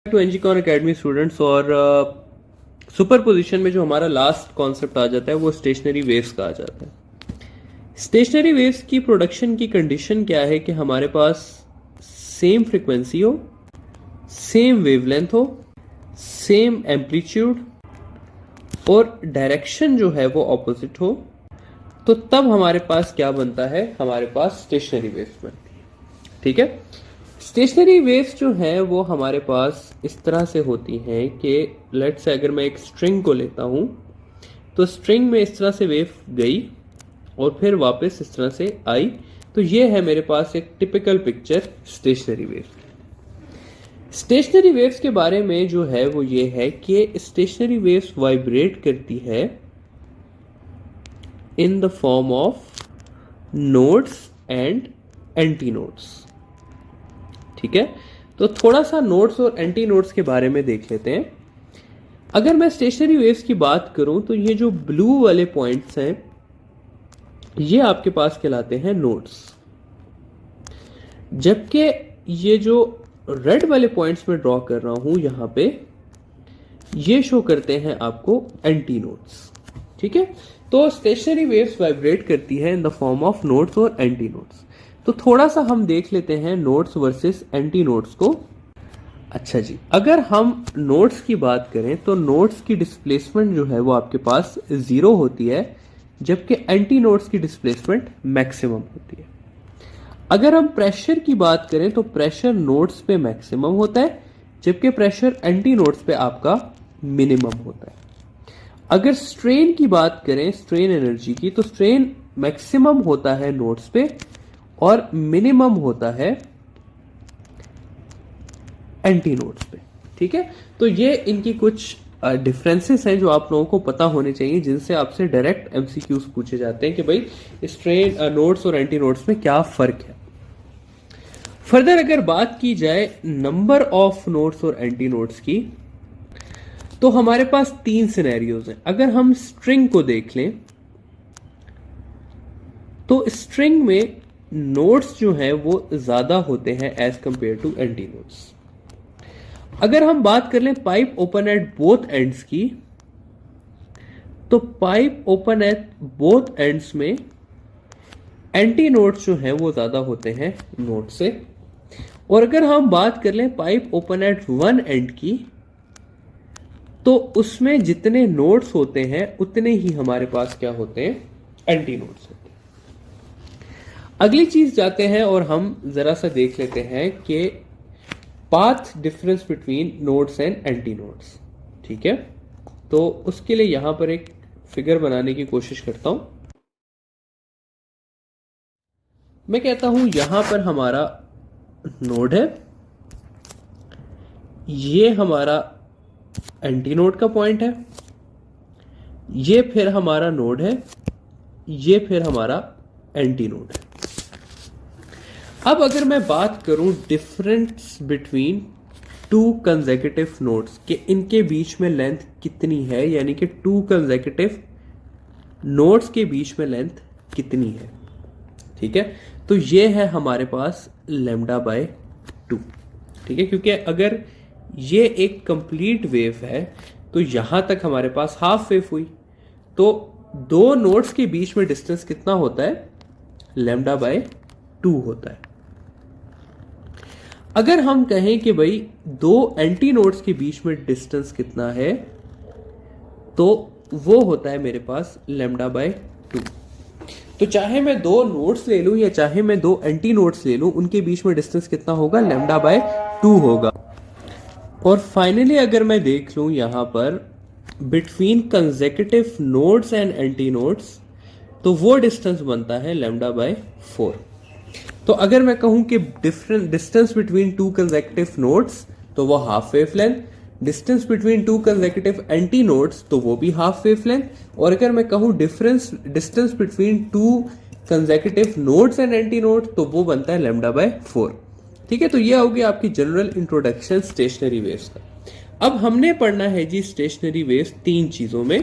To एनजीकॉन academy students. और superposition में जो हमारा लास्ट कॉन्सेप्ट आ जाता है वो स्टेशनरी वेव्स का आ जाता है। स्टेशनरी वेव्स की प्रोडक्शन की कंडीशन क्या है कि हमारे पास सेम फ्रीक्वेंसी हो, सेम वेवलेंथ हो, सेम एम्पलीट्यूड और डायरेक्शन जो है वो ऑपोजिट हो, तो तब हमारे पास क्या बनता है, हमारे पास स्टेशनरी वेव्स बनती है। ठीक है, स्टेशनरी वेव्स जो है वो हमारे पास इस तरह से होती हैं कि लेट्स से अगर मैं एक स्ट्रिंग को लेता हूं तो स्ट्रिंग में इस तरह से वेव गई और फिर वापस इस तरह से आई, तो ये है मेरे पास एक typical picture stationary wave. Stationery waves के बारे में जो है वो ये है कि स्टेशनरी वेव्स वाइब्रेट करती है in the form of nodes and anti nodes. ठीक है, तो थोड़ा सा नोड्स और एंटी नोड्स के बारे में देख लेते हैं। अगर मैं स्टेशनरी वेव्स की बात करूं तो ये जो ब्लू वाले पॉइंट्स हैं ये आपके पास कहलाते हैं नोड्स, जबकि ये जो रेड वाले पॉइंट्स में ड्रॉ कर रहा हूं यहां पे, ये शो करते हैं आपको एंटी नोड्स। ठीक है, तो स्टेशनरी वेव्स वाइब्रेट करती है in the form of nodes और एंटी नोड्स। तो थोड़ा सा हम देख लेते हैं नोड्स वर्सेस एंटी नोड्स को। अच्छा जी, अगर हम नोड्स की बात करें तो नोड्स की डिस्प्लेसमेंट जो है वो आपके पास 0 होती है, जबकि एंटी नोड्स की डिस्प्लेसमेंट मैक्सिमम होती है। अगर हम प्रेशर की बात करें तो प्रेशर नोड्स पे मैक्सिमम होता है, जबकि प्रेशर एंटी नोड्स पे आपका मिनिमम होता है। अगर स्ट्रेन की बात करें, स्ट्रेन एनर्जी की, तो स्ट्रेन मैक्सिमम होता है नोड्स पे और मिनिमम होता है एंटी नोड्स पे। ठीक है, तो ये इनकी कुछ डिफरेंसेस हैं जो आप लोगों को पता होने चाहिए, जिनसे आपसे डायरेक्ट एमसीक्यूज पूछे जाते हैं कि भाई स्ट्रेन नोड्स और एंटी नोड्स में क्या फर्क है। फर्दर अगर बात की जाए नंबर ऑफ नोड्स और एंटी नोड्स की, तो हमारे पास 3 सिनेरियोज हैं। अगर हम स्ट्रिंग को देख लें तो स्ट्रिंग में नोड्स जो हैं वो ज्यादा होते हैं as compare to anti nodes. अगर हम बात कर लें pipe open at both ends की, तो pipe open at both ends में एंटी नोड्स जो हैं वो ज्यादा होते हैं नोड से। और अगर हम बात कर लें pipe open eight one and की, तो उसमें जितने नोड्स होते हैं उतने ही हमारे पास क्या होते हैं, एंटी नोड्स होते हैं। अगली चीज जाते हैं और हम जरा सा देख लेते हैं कि path difference between nodes and anti nodes. ठीक है, तो उसके लिए यहां पर एक फिगर बनाने की कोशिश करता हूं। मैं कहता हूं यहां पर हमारा नोड है, ये हमारा एंटी नोड का पॉइंट है, ये फिर हमारा नोड है, ये फिर हमारा एंटी नोड है। अब अगर मैं बात करूं डिफरेंस बिटवीन 2 कंसेक्यूटिव नोड्स के इनके बीच में लेंथ कितनी है, यानी कि 2 कंसेक्यूटिव नोड्स के बीच में लेंथ कितनी है। ठीक है, तो ये है हमारे पास λ/2। ठीक है, क्योंकि अगर ये एक कंप्लीट वेव है तो यहां तक हमारे पास हाफ वेव हुई, तो 2 नोड्स के बीच में डिस्टेंस कितना होता है, λ/2 होता है। अगर हम कहें कि भाई 2 एंटी नोड्स के बीच में डिस्टेंस कितना है, तो वो होता है मेरे पास λ/2। तो चाहे मैं 2 नोड्स ले लूं या चाहे मैं 2 एंटी नोड्स ले लूं, उनके बीच में डिस्टेंस कितना होगा, λ/2 होगा। और फाइनली अगर मैं देख लूं यहां पर between consecutive nodes and anti nodes, तो वो डिस्टेंस बनता है λ/4। तो अगर मैं कहूं कि different distance between 2 consecutive nodes, तो वो half wave length, distance between 2 consecutive anti nodes, तो वो भी हाफ वेव लेंथ, और अगर मैं कहूं distance between 2 consecutive nodes and anti nodes, तो वो बनता है λ/4। ठीक है, तो ये होगी आपकी जनरल इंट्रोडक्शन स्टेशनरी वेव्स का। अब हमने पढ़ना है जी स्टेशनरी वेव्स 3 चीजों में।